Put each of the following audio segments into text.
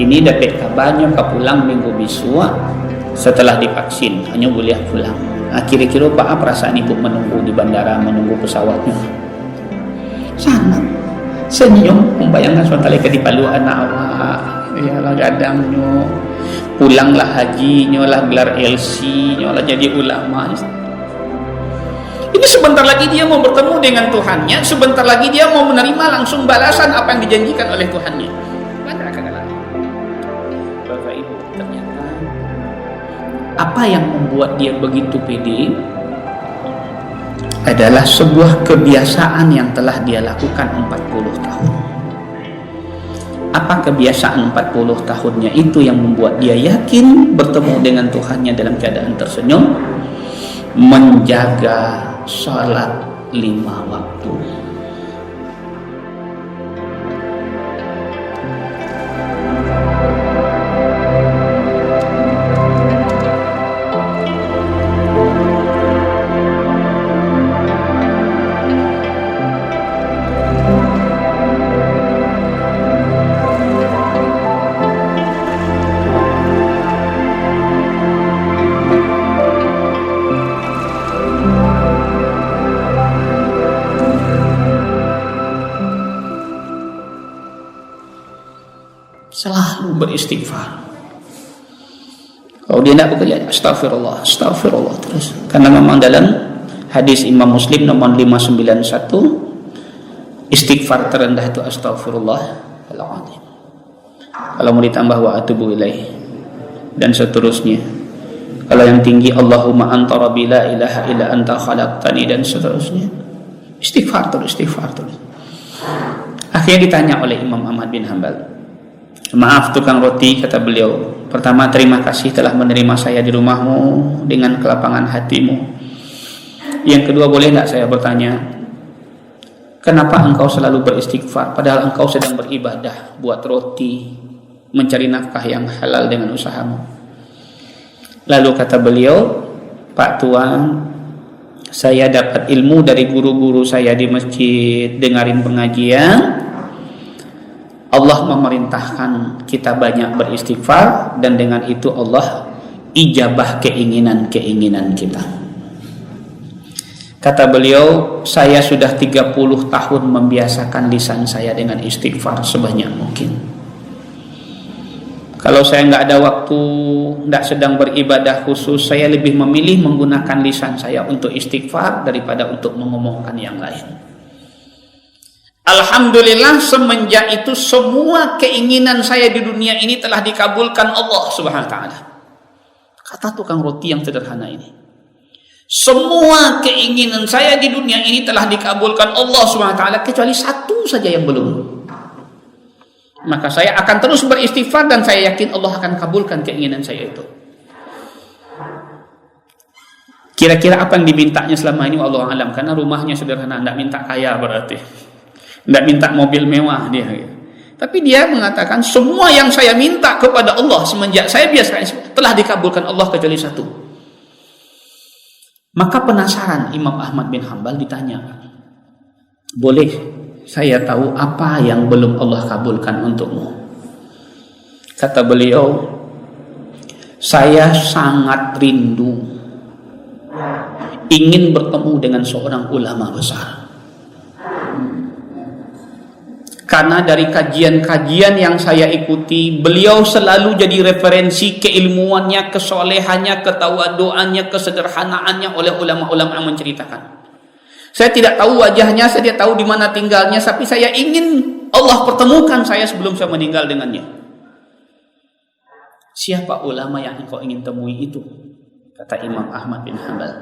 Ini dapat kabarnya pulang minggu bisu setelah divaksin, hanya boleh pulang. Kira-kira apa perasaan ibu menunggu di bandara, menunggu pesawatnya? Sangat senyum, membayangkan suatu kali di Palu anak awak, ya lah gadangnya, pulanglah hajinya lah gelar LC, lah jadi ulama. Ini sebentar lagi dia mau bertemu dengan Tuhannya, sebentar lagi dia mau menerima langsung balasan apa yang dijanjikan oleh Tuhannya. Bandara kagak. Bapak Ibu, ternyata apa yang membuat dia begitu pede adalah sebuah kebiasaan yang telah dia lakukan 40 tahun. Apa kebiasaan 40 tahunnya itu yang membuat dia yakin bertemu dengan Tuhannya dalam keadaan tersenyum? Menjaga sholat 5 waktu. Selalu beristighfar. Kalau dia tidak bekerja, astagfirullah, astagfirullah terus. Karena memang dalam hadis Imam Muslim nomor 591, istighfar terendah itu astagfirullah. Kalau mau ditambah wa atubu ilaih dan seterusnya. Kalau yang tinggi Allahumma anta rabbi la ilaha illa anta khalaqtani dan seterusnya. Istighfar terus, istighfar terus. Akhirnya ditanya oleh Imam Ahmad bin Hanbal, maaf tukang roti, kata beliau, pertama terima kasih telah menerima saya di rumahmu dengan kelapangan hatimu. Yang kedua, boleh tidak saya bertanya, kenapa engkau selalu beristighfar padahal engkau sedang beribadah, buat roti, mencari nafkah yang halal dengan usahamu? Lalu kata beliau, Pak Tuan, saya dapat ilmu dari guru-guru saya di masjid, dengarin pengajian, Allah memerintahkan kita banyak beristighfar, dan dengan itu Allah ijabah keinginan-keinginan kita. Kata beliau, saya sudah 30 tahun membiasakan lisan saya dengan istighfar sebanyak mungkin. Kalau saya nggak ada waktu, nggak sedang beribadah khusus, saya lebih memilih menggunakan lisan saya untuk istighfar daripada untuk mengomongkan yang lain. Alhamdulillah, semenjak itu semua keinginan saya di dunia ini telah dikabulkan Allah Subhanahu wa taala. Kata tukang roti yang sederhana ini, semua keinginan saya di dunia ini telah dikabulkan Allah Subhanahu wa taala kecuali satu saja yang belum. Maka saya akan terus beristighfar dan saya yakin Allah akan kabulkan keinginan saya itu. Kira-kira apa yang dimintanya selama ini Allah alam, karena rumahnya sederhana, tidak minta kaya berarti. Tidak minta mobil mewah dia. Tapi dia mengatakan semua yang saya minta kepada Allah semenjak saya biasa telah dikabulkan Allah kecuali satu. Maka penasaran Imam Ahmad bin Hanbal, ditanya, boleh saya tahu apa yang belum Allah kabulkan untukmu? Kata beliau, saya sangat rindu ingin bertemu dengan seorang ulama besar. Karena dari kajian-kajian yang saya ikuti, beliau selalu jadi referensi keilmuannya, kesolehannya, ketawaduannya, kesederhanaannya oleh ulama-ulama yang menceritakan. Saya tidak tahu wajahnya, saya tidak tahu di mana tinggalnya, tapi saya ingin Allah pertemukan saya sebelum saya meninggal dengannya. Siapa ulama yang engkau ingin temui itu? Kata Imam Ahmad bin Hanbal.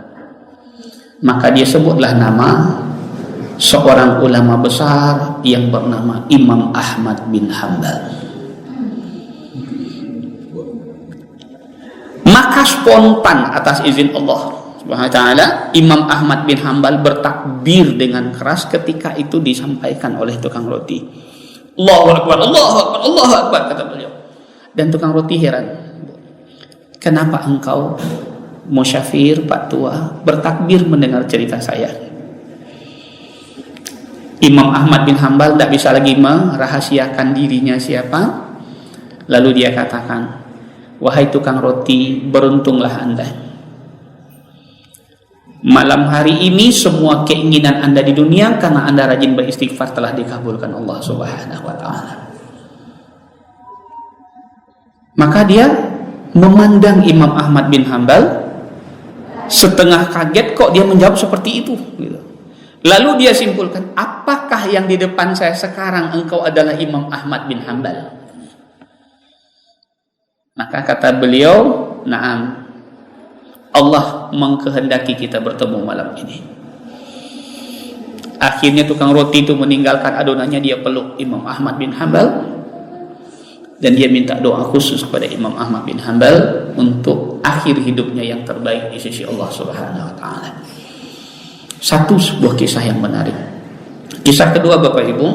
Maka dia sebutlah nama seorang ulama besar yang bernama Imam Ahmad bin Hanbal. Maka spontan atas izin Allah Subhanahu wa taala, Imam Ahmad bin Hanbal bertakbir dengan keras ketika itu disampaikan oleh tukang roti. Allahu Akbar, Allahu Akbar, Allahu Akbar, kata beliau. Dan tukang roti heran, kenapa engkau Musyafir Pak Tua bertakbir mendengar cerita saya? Imam Ahmad bin Hanbal tidak bisa lagi merahasiakan dirinya siapa. Lalu dia katakan, wahai tukang roti, beruntunglah Anda. Malam hari ini semua keinginan Anda di dunia karena Anda rajin beristighfar telah dikabulkan Allah Subhanahu wa taala. Maka dia memandang Imam Ahmad bin Hanbal setengah kaget, kok dia menjawab seperti itu gitu. Lalu dia simpulkan, apakah yang di depan saya sekarang engkau adalah Imam Ahmad bin Hanbal? Maka kata beliau, na'am, Allah mengkehendaki kita bertemu malam ini. Akhirnya tukang roti itu meninggalkan adonannya, dia peluk Imam Ahmad bin Hanbal dan dia minta doa khusus kepada Imam Ahmad bin Hanbal untuk akhir hidupnya yang terbaik di sisi Allah Subhanahu wa taala. Satu sebuah kisah yang menarik. Kisah kedua Bapak Ibu,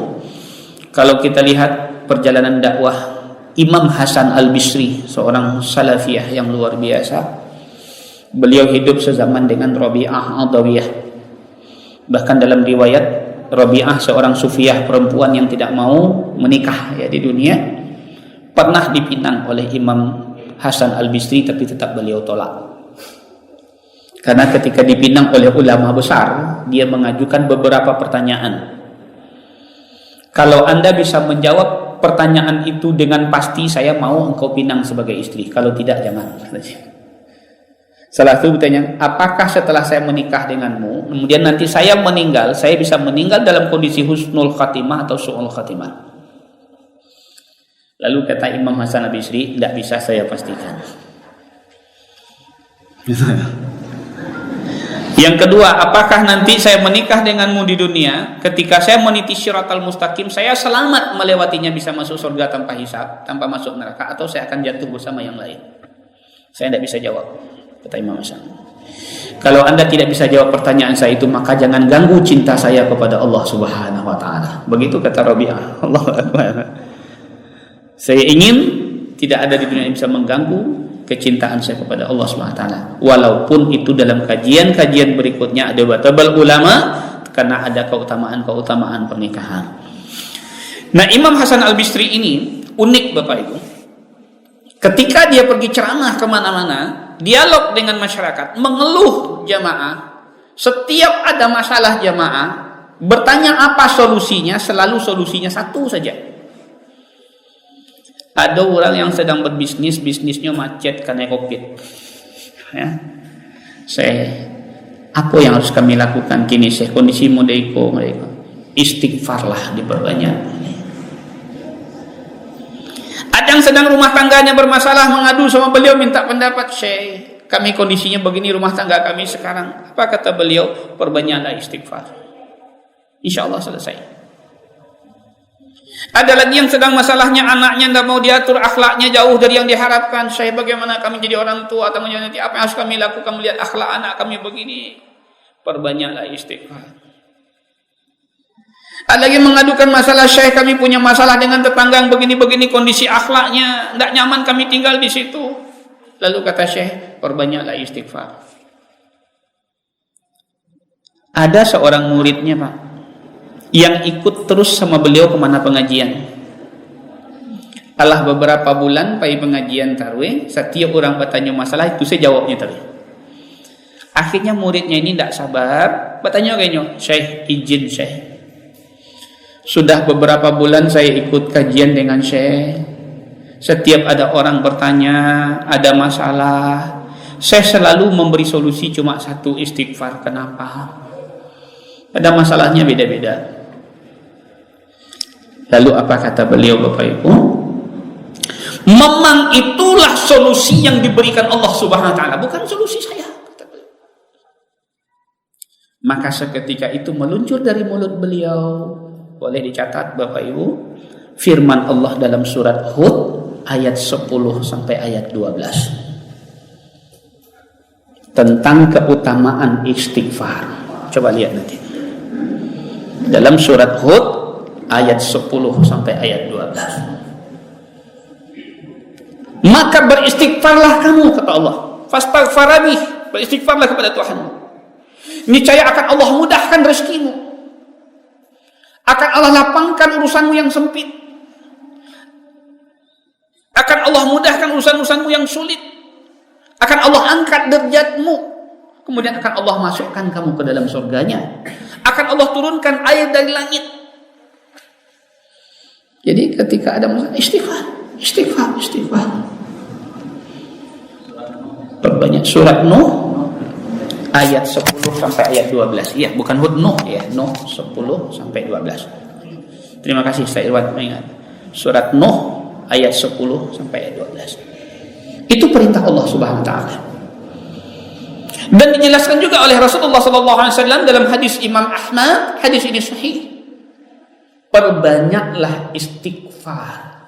kalau kita lihat perjalanan dakwah Imam Hasan Al-Bisri, seorang salafiyah yang luar biasa. Beliau hidup sezaman dengan Rabi'ah Adawiyah. Bahkan dalam riwayat, Rabi'ah seorang sufiyah perempuan yang tidak mau menikah ya di dunia, pernah dipinang oleh Imam Hasan Al-Bisri, tapi tetap beliau tolak. Karena ketika dipinang oleh ulama besar, dia mengajukan beberapa pertanyaan. Kalau Anda bisa menjawab pertanyaan itu dengan pasti, saya mau engkau pinang sebagai istri. Kalau tidak, jangan. Salah satu bertanya, apakah setelah saya menikah denganmu, kemudian nanti saya meninggal, saya bisa meninggal dalam kondisi husnul khatimah atau su'ul khatimah? Lalu kata Imam Hasan Al-Bisri, tidak bisa saya pastikan. Yang kedua, apakah nanti saya menikah denganmu di dunia, ketika saya meniti syiratal mustaqim, saya selamat melewatinya, bisa masuk surga tanpa hisab, tanpa masuk neraka, atau saya akan jatuh bersama yang lain? Saya tidak bisa jawab, kata Imam Hasan. Kalau Anda tidak bisa jawab pertanyaan saya itu, maka jangan ganggu cinta saya kepada Allah Subhanahu wa taala. Begitu kata Rabi'ah. Allahu Akbar. Saya ingin tidak ada di dunia yang bisa mengganggu kecintaan saya kepada Allah Subhanahu wa taala. Walaupun itu dalam kajian-kajian berikutnya ada batabal ulama, karena ada keutamaan-keutamaan pernikahan. Nah, Imam Hasan Al-Bisri ini unik Bapak Ibu. Ketika dia pergi ceramah kemana-mana, dialog dengan masyarakat, mengeluh jamaah, setiap ada masalah jamaah, bertanya apa solusinya, selalu solusinya satu saja. Ada orang yang sedang berbisnis, bisnisnya macet karena COVID. Ya. Apa yang harus kami lakukan kini? Kondisi mereka istighfarlah diperbanyak. Ada yang sedang rumah tangganya bermasalah, mengadu sama beliau, minta pendapat, Syekh, kami kondisinya begini, rumah tangga kami sekarang. Apa kata beliau? Perbanyaklah istighfar, insya Allah selesai. Ada lagi yang sedang masalahnya anaknya tidak mau diatur, akhlaknya jauh dari yang diharapkan. Syekh, bagaimana kami jadi orang tua atau nanti apa yang harus kami lakukan melihat akhlak anak kami begini? Perbanyaklah istighfar. Ada lagi mengadukan masalah, Syekh, kami punya masalah dengan tetangga yang begini-begini, kondisi akhlaknya tidak nyaman kami tinggal di situ. Lalu kata Syekh, perbanyaklah istighfar. Ada seorang muridnya Pak, yang ikut terus sama beliau kemana pengajian. Alah beberapa bulan pai pengajian tarwih, setiap orang bertanya masalah itu saya jawabnya tarwih. Akhirnya muridnya ini tidak sabar, bertanya kayaknya, Syekh, izin Syekh, sudah beberapa bulan saya ikut kajian dengan Syekh. Setiap ada orang bertanya, ada masalah, saya selalu memberi solusi cuma satu, istighfar. Kenapa? Ada masalahnya beda-beda. Lalu apa kata beliau Bapak Ibu? Memang itulah solusi yang diberikan Allah Subhanahu wa taala, bukan solusi saya. Maka seketika itu meluncur dari mulut beliau, boleh dicatat Bapak Ibu, firman Allah dalam surat Hud ayat 10 sampai ayat 12 tentang keutamaan istighfar. Coba lihat nanti. Dalam surat Hud ayat 10 sampai ayat 12. Maka beristighfarlah kamu, kata Allah. Fastaghfarani, beristighfarlah kepada Tuhanmu. Niscaya akan Allah mudahkan rezekimu. Akan Allah lapangkan urusanmu yang sempit. Akan Allah mudahkan urusan-urusanmu yang sulit. Akan Allah angkat derajatmu. Kemudian akan Allah masukkan kamu ke dalam surganya. Akan Allah turunkan air dari langit. Jadi ketika ada masalah, istighfar. Perbanyak surat Nuh ayat 10 sampai ayat 12. Iya, bukan Hud, Nuh ya. Nuh 10 sampai 12. Terima kasih saya Irwan mengingat. Surat Nuh ayat 10 sampai ayat 12. Itu perintah Allah Subhanahu wa taala. Dan dijelaskan juga oleh Rasulullah sallallahu alaihi wasallam dalam hadis Imam Ahmad, hadis ini sahih. Perbanyaklah istighfar.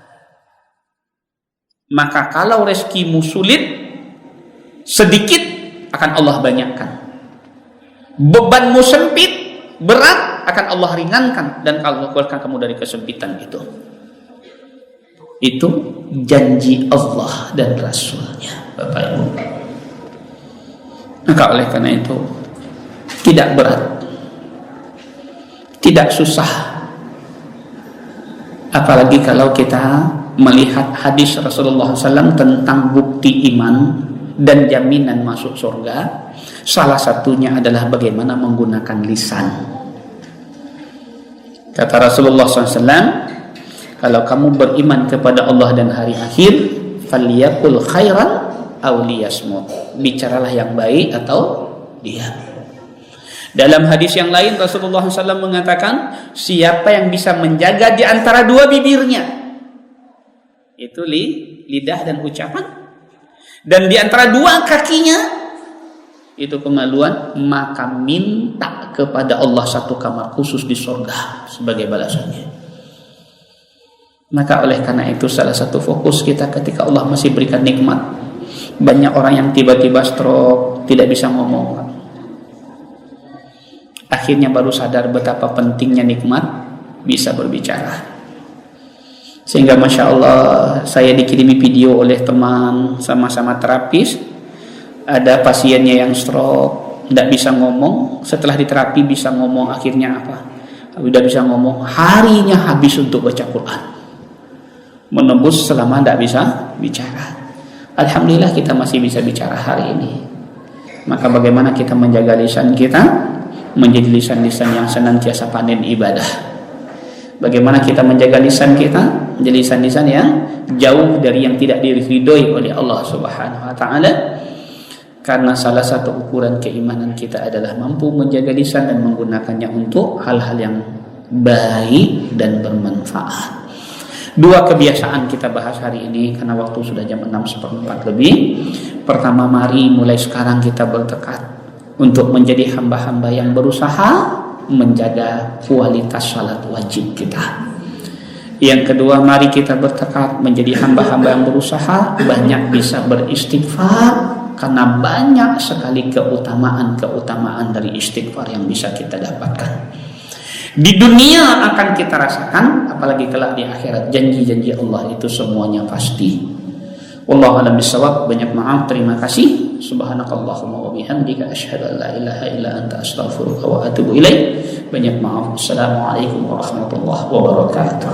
Maka kalau rezekimu sulit, sedikit akan Allah banyakkan. Bebanmu sempit, berat akan Allah ringankan dan Allah keluarkan kamu dari kesempitan itu. Itu janji Allah dan Rasulnya, Bapak Ibu. Maka oleh karena itu tidak berat, tidak susah, apalagi kalau kita melihat hadis Rasulullah SAW tentang bukti iman dan jaminan masuk surga. Salah satunya adalah bagaimana menggunakan lisan. Kata Rasulullah SAW, kalau kamu beriman kepada Allah dan hari akhir, falyakul khairan aw liyasmut. Bicaralah yang baik atau diam. Dalam hadis yang lain Rasulullah SAW mengatakan, siapa yang bisa menjaga di antara dua bibirnya, itu lidah dan ucapan, dan di antara dua kakinya itu kemaluan, maka minta kepada Allah satu kamar khusus di surga sebagai balasannya. Maka oleh karena itu salah satu fokus kita ketika Allah masih berikan nikmat. Banyak orang yang tiba-tiba stroke, tidak bisa ngomong. Akhirnya baru sadar betapa pentingnya nikmat bisa berbicara. Sehingga Masya Allah, saya dikirimi video oleh teman sama-sama terapis. Ada pasiennya yang stroke, tidak bisa ngomong. Setelah diterapi bisa ngomong, akhirnya apa? Sudah bisa ngomong, harinya habis untuk baca Quran. Menembus selama tidak bisa bicara. Alhamdulillah kita masih bisa bicara hari ini. Maka bagaimana kita menjaga lisan kita menjadi lisan-lisan yang senantiasa panen ibadah. Bagaimana kita menjaga lisan kita menjadi lisan-lisan yang jauh dari yang tidak diridhoi oleh Allah Subhanahu wa taala. Karena salah satu ukuran keimanan kita adalah mampu menjaga lisan dan menggunakannya untuk hal-hal yang baik dan bermanfaat. Dua kebiasaan kita bahas hari ini karena waktu sudah jam 6:04 lebih. Pertama, mari mulai sekarang kita bertekad untuk menjadi hamba-hamba yang berusaha menjaga kualitas salat wajib kita. Yang kedua, mari kita bertekad menjadi hamba-hamba yang berusaha banyak bisa beristighfar, karena banyak sekali keutamaan dari istighfar yang bisa kita dapatkan. Di dunia akan kita rasakan, apalagi kelak di akhirat. Janji-janji Allah itu semuanya pasti. Wallahu a'lam bishawab. Banyak maaf, terima kasih. Subhanakallahumma wa bihamdika asyhadu an la ilaha illa anta astaghfiruka wa atubu ilaik. Banyak maaf. Assalamualaikum warahmatullahi wabarakatuh.